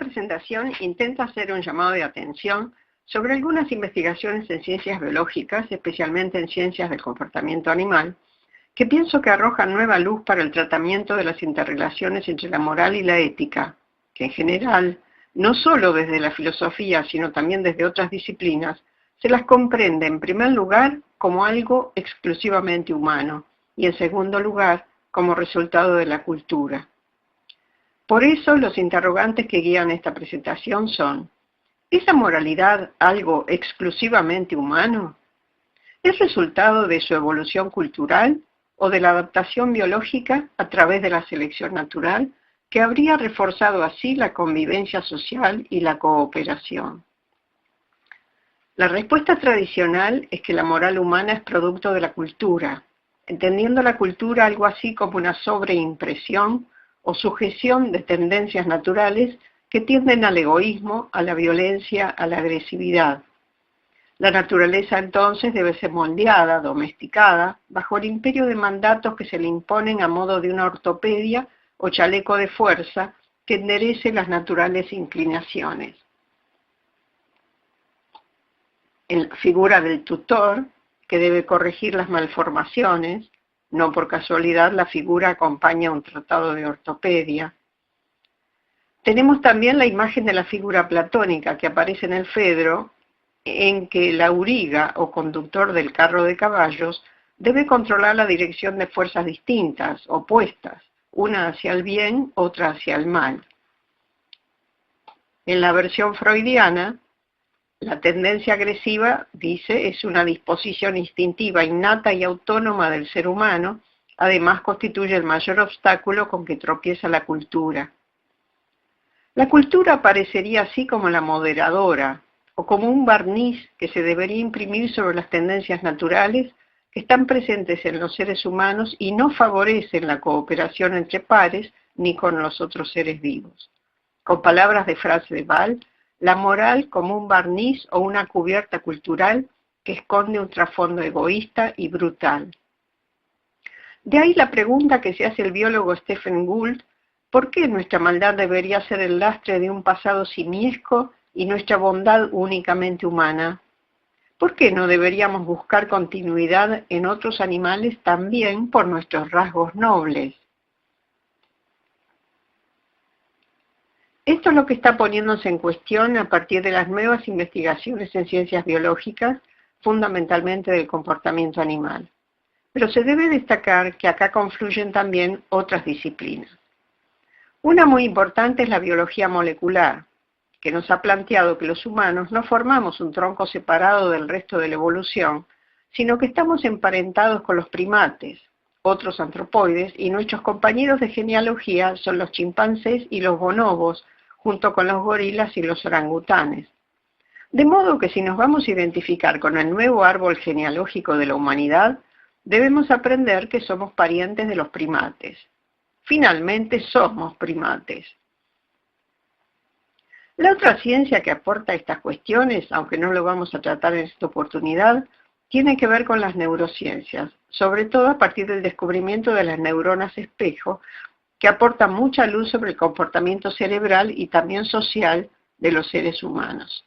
presentación intenta hacer un llamado de atención sobre algunas investigaciones en ciencias biológicas, especialmente en ciencias del comportamiento animal, que pienso que arrojan nueva luz para el tratamiento de las interrelaciones entre la moral y la ética, que en general, no solo desde la filosofía, sino también desde otras disciplinas, se las comprende en primer lugar como algo exclusivamente humano y en segundo lugar como resultado de la cultura. Por eso los interrogantes que guían esta presentación son: ¿es la moralidad algo exclusivamente humano? ¿Es resultado de su evolución cultural o de la adaptación biológica a través de la selección natural, que habría reforzado así la convivencia social y la cooperación? La respuesta tradicional es que la moral humana es producto de la cultura, entendiendo la cultura algo así como una sobreimpresión o sujeción de tendencias naturales que tienden al egoísmo, a la violencia, a la agresividad. La naturaleza entonces debe ser moldeada, domesticada, bajo el imperio de mandatos que se le imponen a modo de una ortopedia o chaleco de fuerza que enderece las naturales inclinaciones. En la figura del tutor, que debe corregir las malformaciones, no por casualidad la figura acompaña un tratado de ortopedia. Tenemos también la imagen de la figura platónica que aparece en el Fedro, en que el auriga o conductor del carro de caballos debe controlar la dirección de fuerzas distintas, opuestas, una hacia el bien, otra hacia el mal. En la versión freudiana, la tendencia agresiva, dice, es una disposición instintiva innata y autónoma del ser humano, además constituye el mayor obstáculo con que tropieza la cultura. La cultura aparecería así como la moderadora, o como un barniz que se debería imprimir sobre las tendencias naturales que están presentes en los seres humanos y no favorecen la cooperación entre pares ni con los otros seres vivos. Con palabras de Franz de Waal, la moral como un barniz o una cubierta cultural que esconde un trasfondo egoísta y brutal. De ahí la pregunta que se hace el biólogo Stephen Gould: ¿por qué nuestra maldad debería ser el lastre de un pasado simiesco y nuestra bondad únicamente humana? ¿Por qué no deberíamos buscar continuidad en otros animales también por nuestros rasgos nobles? Esto es lo que está poniéndose en cuestión a partir de las nuevas investigaciones en ciencias biológicas, fundamentalmente del comportamiento animal. Pero se debe destacar que acá confluyen también otras disciplinas. Una muy importante es la biología molecular, que nos ha planteado que los humanos no formamos un tronco separado del resto de la evolución, sino que estamos emparentados con los primates, otros antropoides, y nuestros compañeros de genealogía son los chimpancés y los bonobos, junto con los gorilas y los orangutanes. De modo que si nos vamos a identificar con el nuevo árbol genealógico de la humanidad, debemos aprender que somos parientes de los primates. Finalmente somos primates. La otra ciencia que aporta estas cuestiones, aunque no lo vamos a tratar en esta oportunidad, tiene que ver con las neurociencias, sobre todo a partir del descubrimiento de las neuronas espejo, que aportan mucha luz sobre el comportamiento cerebral y también social de los seres humanos.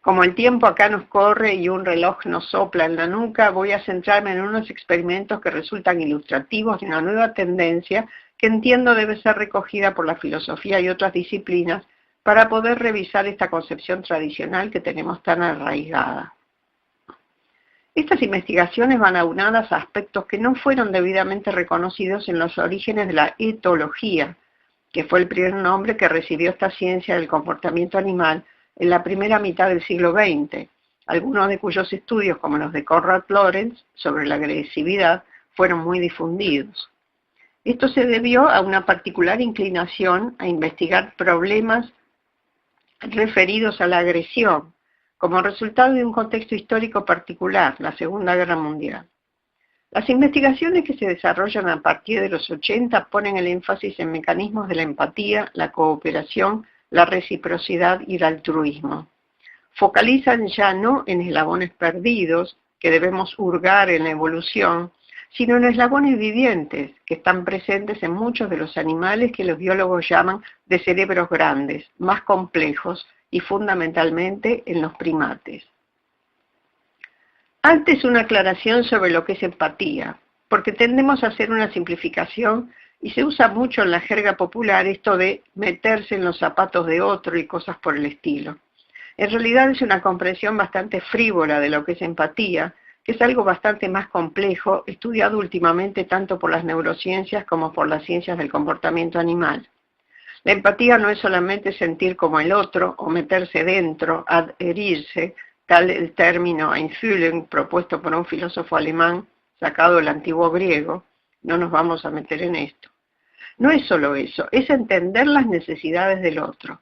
Como el tiempo acá nos corre y un reloj nos sopla en la nuca, voy a centrarme en unos experimentos que resultan ilustrativos de una nueva tendencia que entiendo debe ser recogida por la filosofía y otras disciplinas para poder revisar esta concepción tradicional que tenemos tan arraigada. Estas investigaciones van aunadas a aspectos que no fueron debidamente reconocidos en los orígenes de la etología, que fue el primer nombre que recibió esta ciencia del comportamiento animal en la primera mitad del siglo XX, algunos de cuyos estudios, como los de Konrad Lorenz, sobre la agresividad, fueron muy difundidos. Esto se debió a una particular inclinación a investigar problemas referidos a la agresión, como resultado de un contexto histórico particular, la Segunda Guerra Mundial. Las investigaciones que se desarrollan a partir de los 80 ponen el énfasis en mecanismos de la empatía, la cooperación, la reciprocidad y el altruismo. Focalizan ya no en eslabones perdidos que debemos hurgar en la evolución, sino en eslabones vivientes que están presentes en muchos de los animales que los biólogos llaman de cerebros grandes, más complejos y fundamentalmente en los primates. Antes una aclaración sobre lo que es empatía, porque tendemos a hacer una simplificación y se usa mucho en la jerga popular esto de meterse en los zapatos de otro y cosas por el estilo. En realidad es una comprensión bastante frívola de lo que es empatía, que es algo bastante más complejo, estudiado últimamente tanto por las neurociencias como por las ciencias del comportamiento animal. La empatía no es solamente sentir como el otro o meterse dentro, adherirse, tal el término Einfühlung propuesto por un filósofo alemán sacado del antiguo griego. No nos vamos a meter en esto. No es solo eso, es entender las necesidades del otro.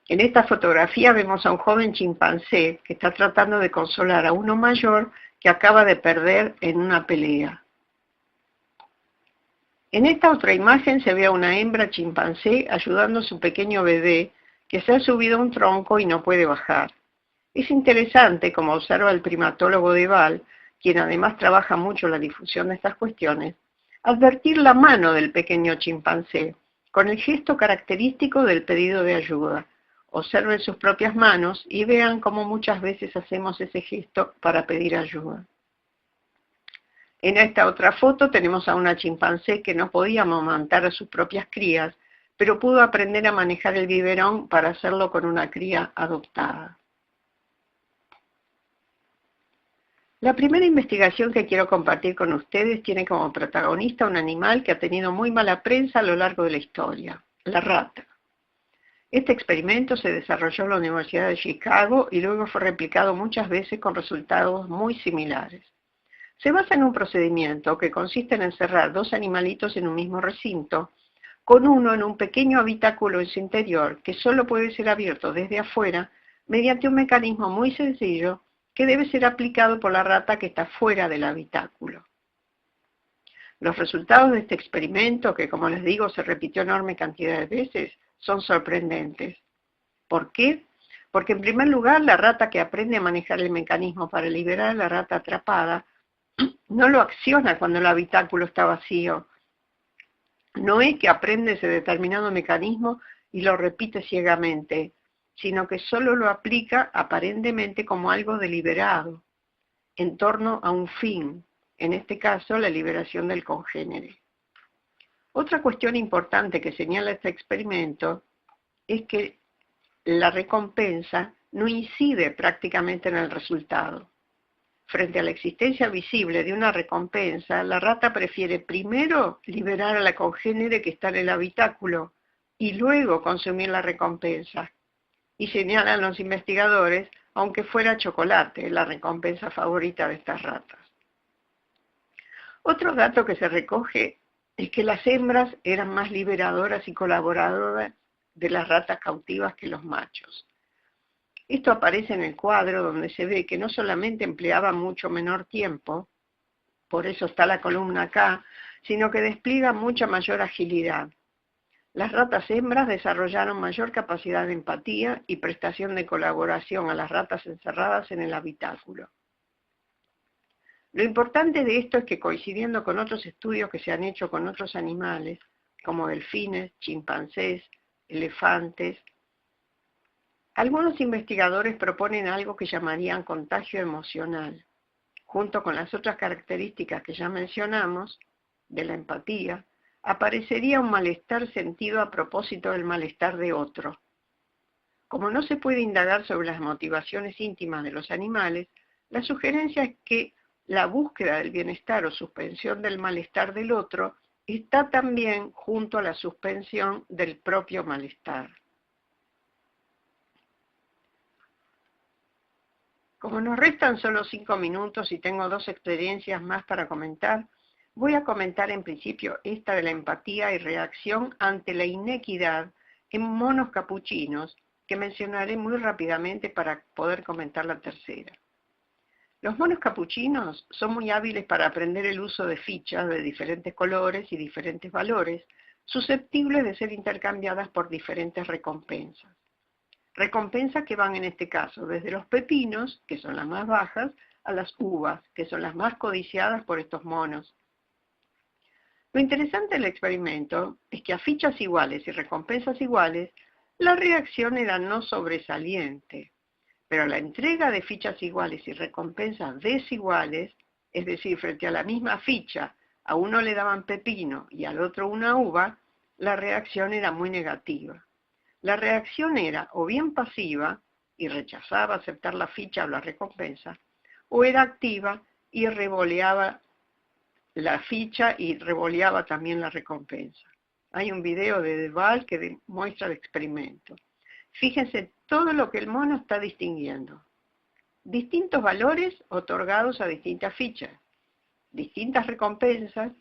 En esta fotografía vemos a un joven chimpancé que está tratando de consolar a uno mayor que acaba de perder en una pelea. En esta otra imagen se ve a una hembra chimpancé ayudando a su pequeño bebé que se ha subido a un tronco y no puede bajar. Es interesante, como observa el primatólogo de Val, quien además trabaja mucho en la difusión de estas cuestiones, advertir la mano del pequeño chimpancé con el gesto característico del pedido de ayuda. Observen sus propias manos y vean cómo muchas veces hacemos ese gesto para pedir ayuda. En esta otra foto tenemos a una chimpancé que no podía amamantar a sus propias crías, pero pudo aprender a manejar el biberón para hacerlo con una cría adoptada. La primera investigación que quiero compartir con ustedes tiene como protagonista un animal que ha tenido muy mala prensa a lo largo de la historia, la rata. Este experimento se desarrolló en la Universidad de Chicago y luego fue replicado muchas veces con resultados muy similares. Se basa en un procedimiento que consiste en encerrar dos animalitos en un mismo recinto, con uno en un pequeño habitáculo en su interior que solo puede ser abierto desde afuera mediante un mecanismo muy sencillo que debe ser aplicado por la rata que está fuera del habitáculo. Los resultados de este experimento, que como les digo se repitió enorme cantidad de veces, son sorprendentes. ¿Por qué? Porque en primer lugar la rata que aprende a manejar el mecanismo para liberar a la rata atrapada no lo acciona cuando el habitáculo está vacío. No es que aprende ese determinado mecanismo y lo repite ciegamente, sino que solo lo aplica aparentemente como algo deliberado, en torno a un fin, en este caso la liberación del congénere. Otra cuestión importante que señala este experimento es que la recompensa no incide prácticamente en el resultado. Frente a la existencia visible de una recompensa, la rata prefiere primero liberar a la congénere que está en el habitáculo y luego consumir la recompensa. Y señalan los investigadores, aunque fuera chocolate, la recompensa favorita de estas ratas. Otro dato que se recoge es que las hembras eran más liberadoras y colaboradoras de las ratas cautivas que los machos. Esto aparece en el cuadro donde se ve que no solamente empleaba mucho menor tiempo, por eso está la columna acá, sino que despliega mucha mayor agilidad. Las ratas hembras desarrollaron mayor capacidad de empatía y prestación de colaboración a las ratas encerradas en el habitáculo. Lo importante de esto es que coincidiendo con otros estudios que se han hecho con otros animales, como delfines, chimpancés, elefantes, algunos investigadores proponen algo que llamarían contagio emocional. Junto con las otras características que ya mencionamos, de la empatía, aparecería un malestar sentido a propósito del malestar de otro. Como no se puede indagar sobre las motivaciones íntimas de los animales, la sugerencia es que la búsqueda del bienestar o suspensión del malestar del otro está también junto a la suspensión del propio malestar. Como nos restan solo 5 minutos y tengo 2 experiencias más para comentar, voy a comentar en principio esta de la empatía y reacción ante la inequidad en monos capuchinos, que mencionaré muy rápidamente para poder comentar la tercera. Los monos capuchinos son muy hábiles para aprender el uso de fichas de diferentes colores y diferentes valores, susceptibles de ser intercambiadas por diferentes recompensas. Recompensas que van en este caso desde los pepinos, que son las más bajas, a las uvas, que son las más codiciadas por estos monos. Lo interesante del experimento es que a fichas iguales y recompensas iguales, la reacción era no sobresaliente, pero la entrega de fichas iguales y recompensas desiguales, es decir, frente a la misma ficha, a uno le daban pepino y al otro una uva, la reacción era muy negativa. La reacción era o bien pasiva y rechazaba aceptar la ficha o la recompensa, o era activa y revoleaba la ficha y revoleaba también la recompensa. Hay un video de Deval que demuestra el experimento. Fíjense todo lo que el mono está distinguiendo. Distintos valores otorgados a distintas fichas, distintas recompensas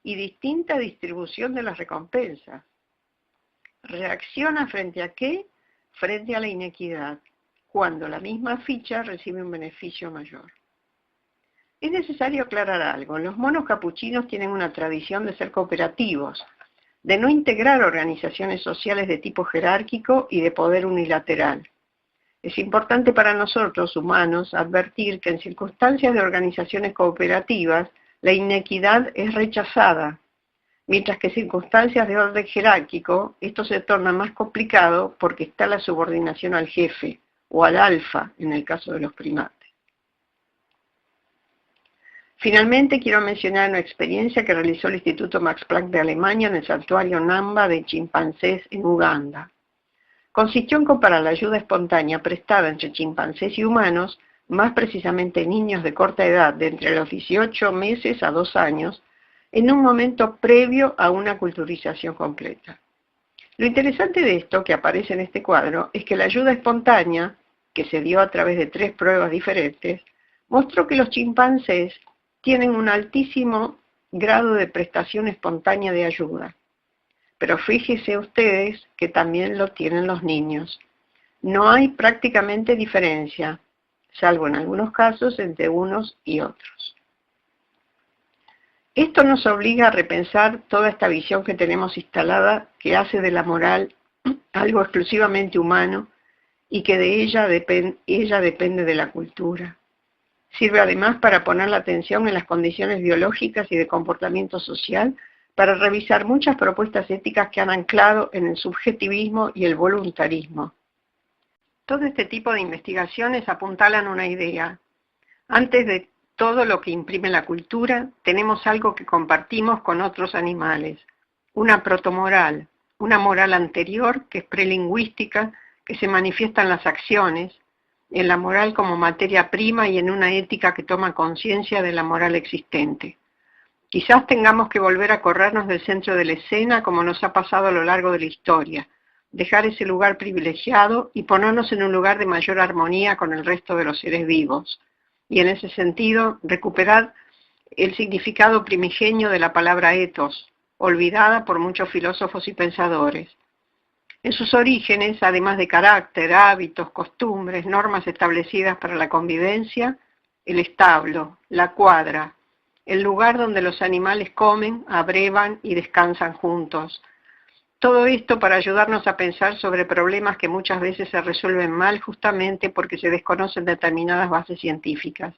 y distinta distribución de las recompensas. ¿Reacciona frente a qué? Frente a la inequidad, cuando la misma ficha recibe un beneficio mayor. Es necesario aclarar algo. Los monos capuchinos tienen una tradición de ser cooperativos, de no integrar organizaciones sociales de tipo jerárquico y de poder unilateral. Es importante para nosotros, humanos, advertir que en circunstancias de organizaciones cooperativas, la inequidad es rechazada, mientras que en circunstancias de orden jerárquico, esto se torna más complicado porque está la subordinación al jefe, o al alfa, en el caso de los primates. Finalmente, quiero mencionar una experiencia que realizó el Instituto Max Planck de Alemania en el santuario Namba de chimpancés en Uganda. Consistió en comparar la ayuda espontánea prestada entre chimpancés y humanos, más precisamente niños de corta edad, de entre los 18 meses a 2 años, en un momento previo a una culturización completa. Lo interesante de esto, que aparece en este cuadro, es que la ayuda espontánea, que se dio a través de 3 pruebas diferentes, mostró que los chimpancés tienen un altísimo grado de prestación espontánea de ayuda. Pero fíjense ustedes que también lo tienen los niños. No hay prácticamente diferencia, salvo en algunos casos entre unos y otros. Esto nos obliga a repensar toda esta visión que tenemos instalada, que hace de la moral algo exclusivamente humano y que de ella depende de la cultura. Sirve además para poner la atención en las condiciones biológicas y de comportamiento social, para revisar muchas propuestas éticas que han anclado en el subjetivismo y el voluntarismo. Todo este tipo de investigaciones apuntalan una idea. Antes de todo lo que imprime la cultura, tenemos algo que compartimos con otros animales, una protomoral, una moral anterior que es prelingüística, que se manifiesta en las acciones, en la moral como materia prima y en una ética que toma conciencia de la moral existente. Quizás tengamos que volver a corrernos del centro de la escena como nos ha pasado a lo largo de la historia, dejar ese lugar privilegiado y ponernos en un lugar de mayor armonía con el resto de los seres vivos. Y en ese sentido, recuperar el significado primigenio de la palabra ethos, olvidada por muchos filósofos y pensadores. En sus orígenes, además de carácter, hábitos, costumbres, normas establecidas para la convivencia, el establo, la cuadra, el lugar donde los animales comen, abrevan y descansan juntos. Todo esto para ayudarnos a pensar sobre problemas que muchas veces se resuelven mal justamente porque se desconocen determinadas bases científicas.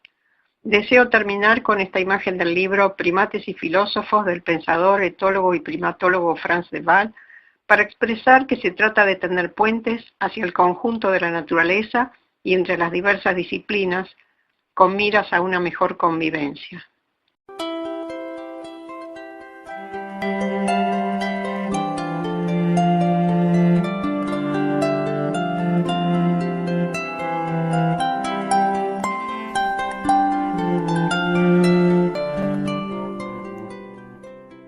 Deseo terminar con esta imagen del libro Primates y filósofos del pensador, etólogo y primatólogo Frans de Waal, para expresar que se trata de tender puentes hacia el conjunto de la naturaleza y entre las diversas disciplinas con miras a una mejor convivencia.